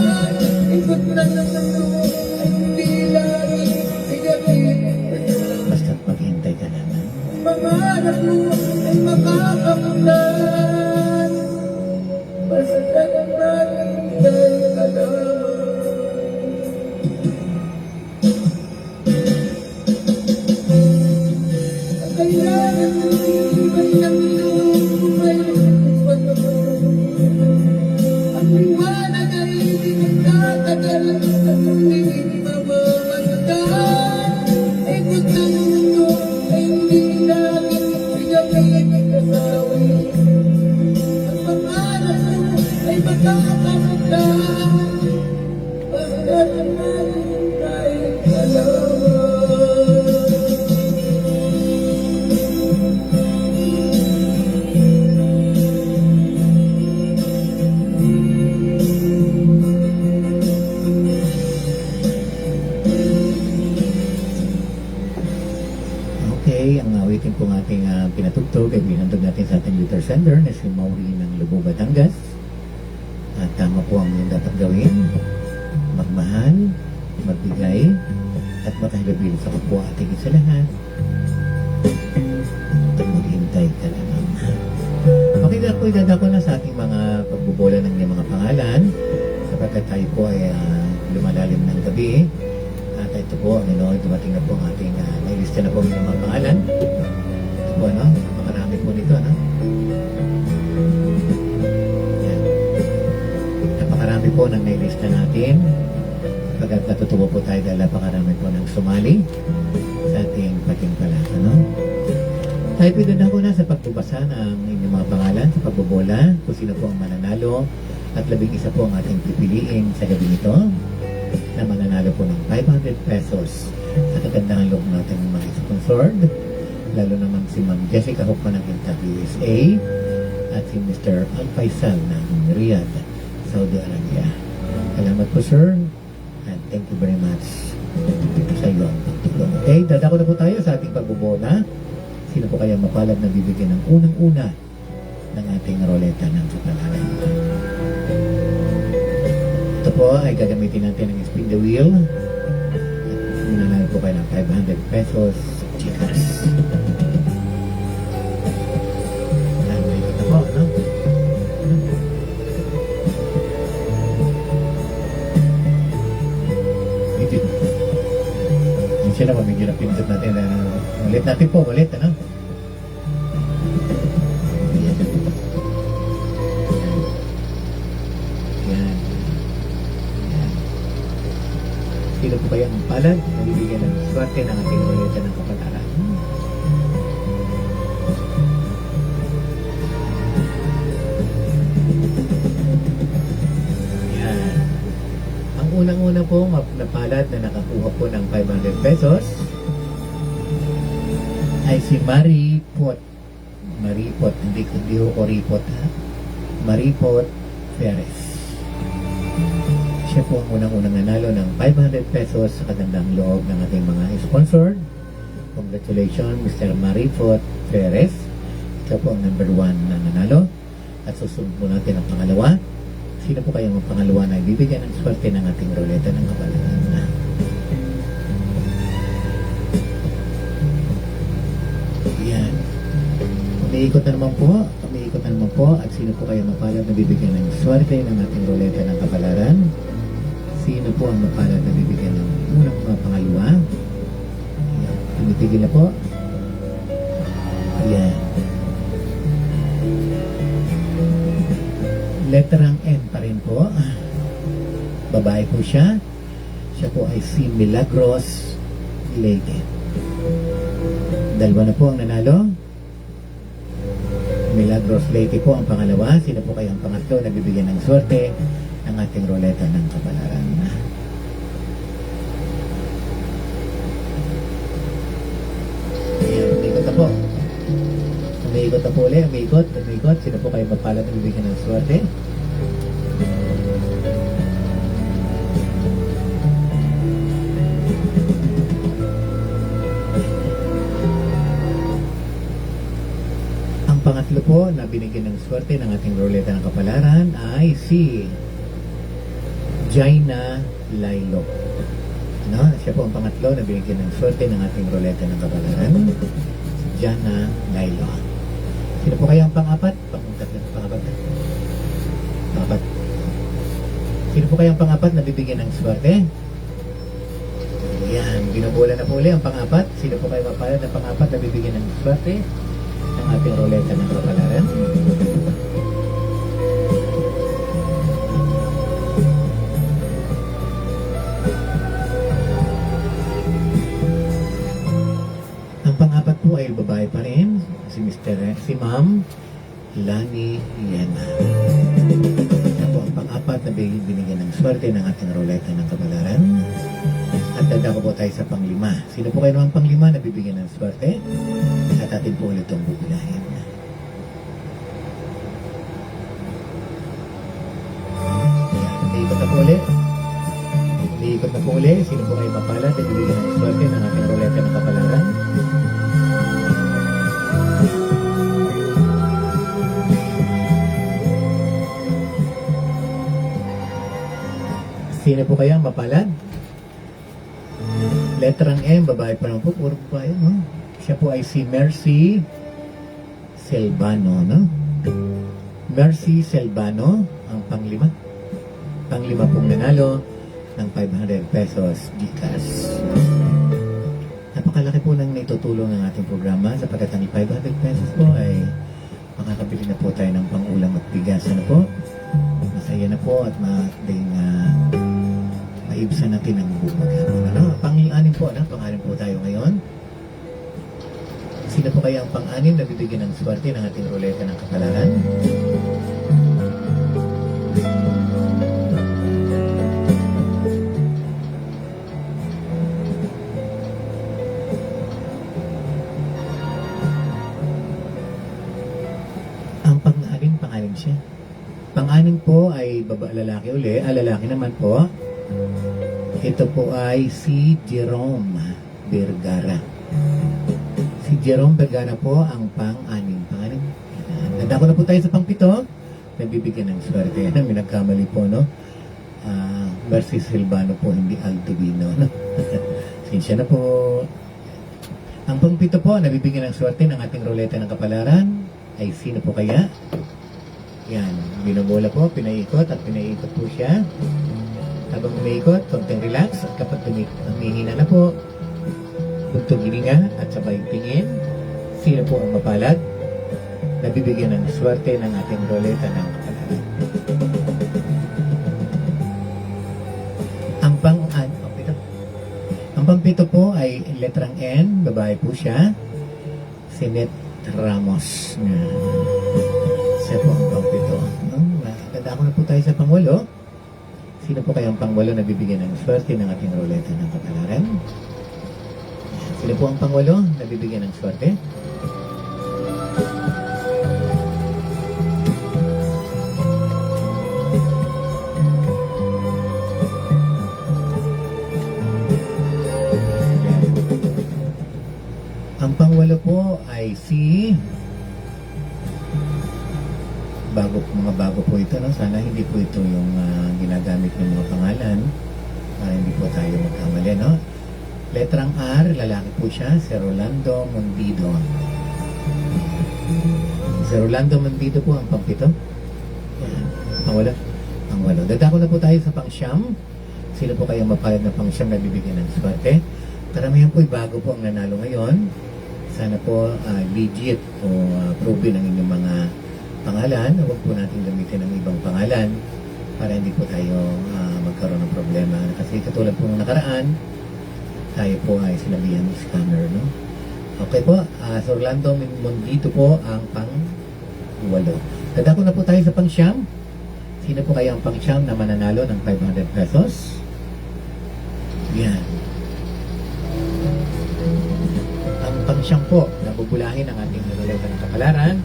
Basta't maghintay ka naman. Pangarap mo ay makakamulan. Basta't maghintay ka naman. Ang kailangan mo ay ng lumay. Ang liwanag ay hindi nagtatagal at hindi mamamatay. Ikot ng mundo ay hindi natin pinapit kasawi. Ang pangarap mo ay makakamulan. Basta't maghintay ka naman. Okay, ang awitin pong ating pinatugtog ay binandog natin sa ating letter sender na si Mauri ng Lubog, Batangas. At tama po ang iyong dapat gawin. Magmahal, magbigay, at makahilabili sa kapwa ating isa lahat. At maghintay ka lamang. Okay, ako idadako na sa ating mga pagbubola ng iyong mga pangalan sapagkat tayo po ay lumalalim ng gabi. At ito po, dumating na po ang ating nailista na po ang mga pangalan. Ito po, napakarami po nito, Yan. Napakarami po ng nailista natin. Pagkat natutuwa po tayo dahil napakarami po ng sumali sa ating patimpalata, Tayo po doon ako na sa pagbabasa ng inyong mga pangalan sa pagbobola, kung sino po ang mananalo, at 11 po ang ating pipiliin sa gabi nito na mananalo po ng 500 pesos sa kagandahan loob natin ng mga sponsored, lalo naman si Ma'am Jessica Hoffman ng Kentucky, USA, at si Mr. Al Faisal ng Riyadh, Saudi Arabia. Salamat salamat po, sir. And thank you very much sa iyo ang pagtulong. Okay, dadako na po tayo sa ating pagbobola. Sino po kaya mapalad na bibigyan ng unang-una ng ating roleta ng kapalaran? Ito po ay gagamitin natin ng spin the wheel. At mananalo po kayo ng 500 pesos Gcash. Ayan, ito po, no? Siya na mamigil ang pinindot natin. Ulit natin po, ulit, ano? Yan. Yan. Yan. Sino po kaya ang palad? Nabibigyan ng swerte ng ating roleta ng kapalaran. Yan. Ang unang-una po napalad na nakakuha po ng 500 pesos ay si Maripot. Maripot, hindi ko Ripot, ha? Maripot Perez. Siya po ang unang-unang nanalo ng 500 pesos sa kagandang loob ng ating mga sponsor. Congratulations, Mr. Maripot Perez. Ikaw po ang number 1 na nanalo. At susunod po natin ang pangalawa. Sino po kayang ang pangalawa na ibibigyan ng swerte ng ating roleta ng kapalaran? Yan. Umiikot na naman po. Umiikot na naman po. At sino po kayang mapalad na bibigyan ng swerte ng ating roleta ng kapalaran? Sino po ang mapalad na bibigyan ng unang mga pangalawa? Yan. Tumitigil na po. Yan. Leterang N pa rin po. Babae po siya. Siya po ay si Milagros Leyte. Dalawa na po ang nanalo. Milagros Leyte po ang pangalawa. Sino po kayo ang pangatlo na bibigyan ng swerte ng ating roleta ng kapalaran? Ayan, umikot na po. Umiikot na po ulit, umiikot. Sino po kayo mapalad na bibigyan ng swerte? Ang pangatlo po na binigyan ng swerte ng ating roleta ng kapalaran ay si Jaina Lailo. Ano? Siya po ang pangatlo na binigyan ng swerte ng ating roleta ng kapalaran. Jaina Lailo. Sino po kaya ang pang-apat? Pang-apat. Sino po kaya ang pang-apat na bibigyan ng swerte? Yan, binubola na po ulit ang pang-apat. Sino po kaya mapalad na pang-apat na bibigyan ng swerte ng ating roleta ng kapalaran? Ang pang-apat po ay babae pa rin, si Ma'am Lani Yena. Siya po ang pang-apat na binigyan ng swerte ng ating roleta ng kapalaran. At dadako po tayo sa pang-lima. Sino po kayo naman pang-lima na bibigyan ng swerte? At atin po ulit itong bubilahin. Ayan, umiikot na po ulit. Umiikot na po ulit. Sino po kayo mapalad na bibigyan ng swerte ng ating roleta ng kapalaran? Sino po kaya mapalad? Letrang M, babae pa naman po, puro babae, no? Siya po ay si Mercy Selbano, no? Mercy Selbano, ang pang-lima. Pang-lima pong nanalo ng 500 pesos Gcash. Napakalaki po ng naitutulong ng ating programa sapagkat ang 500 pesos po ay makakabili na po tayo ng pang-ulam at bigas. Ano po? Masaya na po at maibsan natin ang bumaghapon. Ano? Pang-anim po, ano? Pang-anim po tayo ngayon. Sino po kaya ang pang-anim na bibigyan ng swerte ng ating roleta ng kapalaran? Ang pang-anim siya. Pang-anim po ay lalaki uli. Lalaki naman po. Ito po ay si Jerome Vergara. Si Jerome Vergara po ang pang-anim. Pang-anim. Nandako na po tayo sa pang-pito. Nabibigyan ng swerte. Yan ang minagkamali po, no? Mercy Silvano po, hindi Aldovino, no? Sinsya na po. Ang pang-pito po, nabibigyan ng swerte ng ating ruleta ng kapalaran. Ay sino po kaya? Yan. Binobola po, pinaiikot at pinaiikot po siya. Habang umiikot, konting relax. At kapag humihina na po, buntong hininga at sabay tingin. Sino po ang mapalad? Nabibigyan ng swerte ng ating ruleta ng kapalaran. Ang pang-pito po ay letrang N, babae po siya. Si Net Ramos. Siya po ang pang-pito. Ganda ko na po tayo sa pang-walo. Sino po kayang pang-walo na bibigyan ng swerte ng ating ruleta ng kapalaran? Sino po ang pang-walo na bibigyan ng swerte? Ang pang-walo po ay si mga bago po ito, no? Sana hindi po ito yung ginagamit ng mga pangalan para hindi po tayo magkamali, no? Letrang R, lalaki po siya, si Rolando Mondido. Si Rolando Mondido po ang pang-pito. Yan. Pang-walo. Pang-walo. Dadako na po tayo sa pang-siyam. Sino po kayong mapalad na pang-siyam na bibigyan ng swerte? Karamihan po'y bago po ang nanalo ngayon. Sana po legit o proven ang inyong mga pangalan. Huwag po natin gamitin ang ibang pangalan para hindi po tayo magkaroon ng problema. Kasi katulad po ng nakaraan, tayo po ay sinabihan ng scammer, no? Okay po, so Orlando Mondito po ang pang-walo. Dadako na po tayo sa pang-siyam. Sino po kaya ang pang-siyam na mananalo ng 500 pesos? Yan. Ang pang-siyam po, nabubulahin ang ating ruleta ng kapalaran.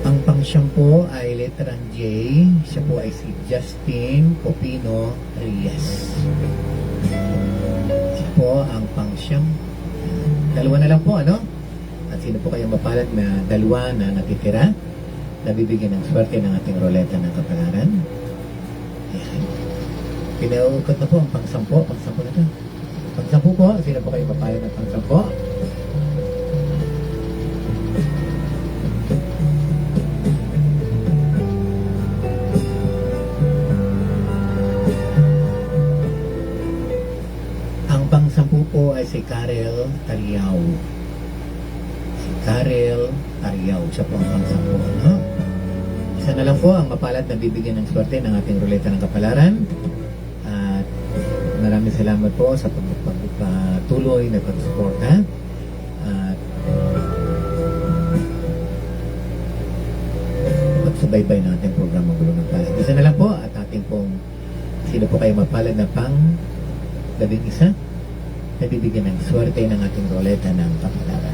Ang pang-siyam po ay letrang J. Siya po ay si Justin Popino Reyes. Siya po ang pang-siyam. Dalawa na lang po, ano? At sino po kayong mapalad na dalawa na natitira? Nabibigyan ng swerte ng ating ruleta ng kapalaran. Ayan. Pinaukot na po ang pang-sampo. Pang-sampo na ito. Pang-sampo po. Sino po kayong mapalad ng pang-sampo? Ang pang-sampu po ay si Karel Tariao. Si Karel Tariao. Siya po ang pang-sampu. No? Isa na lang po ang mapalad na bibigyan ng swerte ng ating ruleta ng kapalaran. At maraming salamat po sa pagpatuloy na pag-suporta. At pagsubaybay ng ating programa Gulo ng Palad. Isa na lang po at ating pong sino po kayo mapalad na pang-11 na bibigyan ng swerte ng ating ruleta ng kapalaran.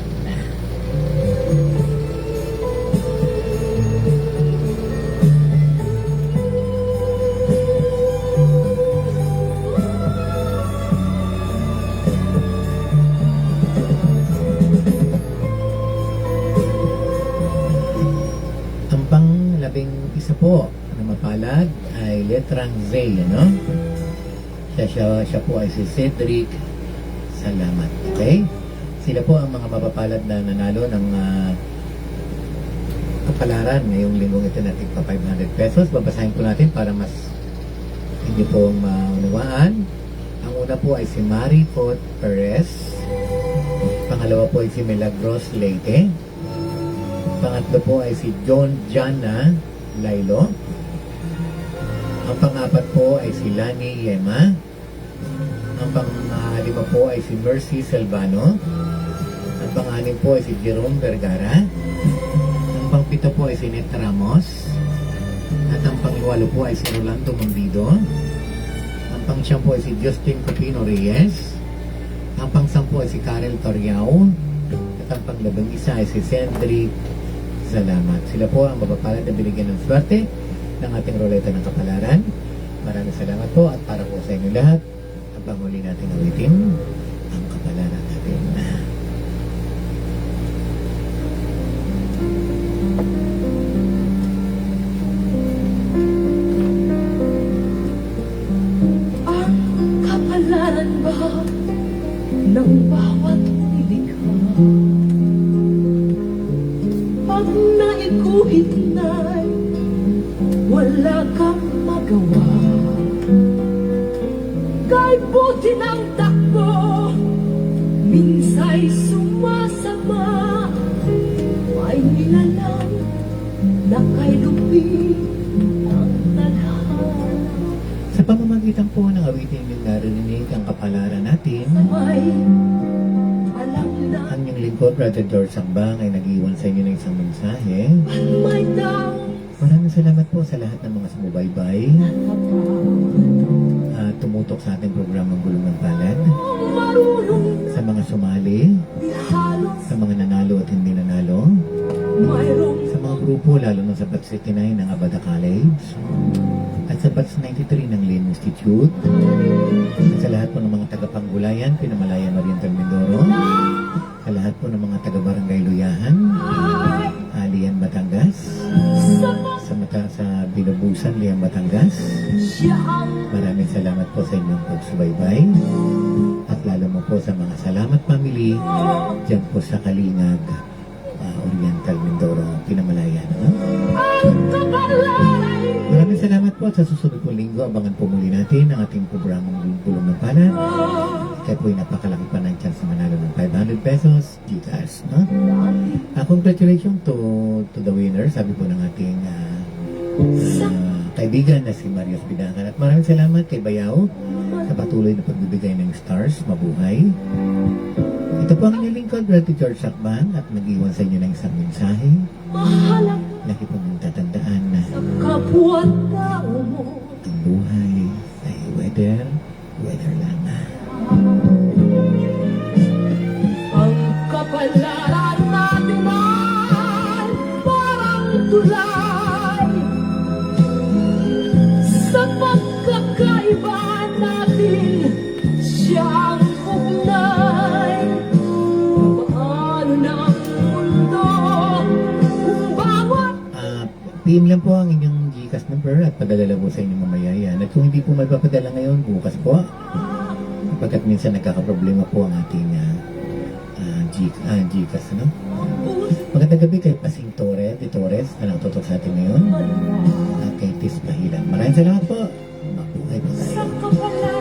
Ang pang-11 po na mapalad ay letrang Z, ano? Siya po ay si Cedric Salamat. Okay? Sila po ang mga mapapalad na nanalo ng kapalaran ngayong linggong ito natin pa 500 pesos. Babasahin po natin para mas hindi po maunawaan. Ang una po ay si Maricot Perez. Pangalawa po ay si Milagros Leite. Pangatlo po ay si John Jana Lailo. Ang pangapat po ay si Lani Yema. Ang pangalima po ay si Mercy Silvano. Ang panganim po ay si Jerome Vergara. Ang pangpito po ay si Net Ramos. At ang pang-iwalo po ay si Rolando Mambido. Ang pang-siyam po ay si Justin Copino Reyes. Ang pang-sampu ay si Karel Toriao. At ang pang-11 ay si Cedric Salamat. Sila po ang mapapalad na binigyan ng swerte ng ating roleta ng kapalaran. Maraming salamat po at para po sa inyo lahat, ang panguli natin awitin ang kapalaran natin. Ang kapalaran ba ng bawat nilikha? Pag naiguhit na'y wala kang magawa. Kahit buti ng takbo, minsa'y sumasama. May nilalang na kay lupi ang tadhana. Sa pamamagitan po ng awitin yung narinig ang kapalaran natin, May alam na ang inyong lingkod, Brother George Sangbang, ay nag-iwan sa inyo ng isang mensahe. may daw Maraming salamat po sa lahat ng mga sumubaybay at tumutok sa ating programang Gulong ng Palad, marunong sa mga sumali, halos sa mga nanalo at hindi nanalo, mayroong sa mga grupo lalo na sa Batch 69 ng Abada College at sa Batch 93 ng Lane Institute at sa lahat po ng mga taga-Panggulayan, Pinamalayan, Oriental Mindoro, sa lahat po ng mga taga-Barangay Luyahan, Alian, Batangas, sa Binubusan, Liang, Batangas. siyang Maraming salamat po sa inyong pagsubaybay at lalo mo po sa mga salamat family dyan po sa Kalingag, Oriental Mindoro, Pinamalayan. No? ang kapalaran. Maraming salamat po at sa susunod po linggo. Abangan po muli natin ang ating programang Gulong ng Palad. Kaya po'y napakalaki pa ng chance na manalo ng 500 pesos GCash. No? Congratulations to the winner, sabi po ng ating kaibigan na si Marius Bidangan. At maraming salamat kay Bayaw sa patuloy na pagbibigay ng stars. Mabuhay. Ito po ang inyong lingkod, Brother George Sakbang, at nag-iwan sa inyo ng isang mensahe. Mahalang Lagi po mong tatandaan na sa kapwa-tao mo. ang buhay ay weather lang. Ang kapalaran natin ay parang tulay. Sa pagkakaiba natin siyang ugnay. Paano ng mundo kung bawat PM lang po ang inyong GCash number at padala po sa inyong mamaya yan. At kung hindi po may papadala ngayon, bukas po. Pagkat minsan nagkakaproblema po ang ating GCash. No? Magandang gabi kay Pasing de Torres na nakatutok sa atin ngayon. At kay Tis Pahilan. Maraming salamat po. Mabuhay po tayo. sa kapalaran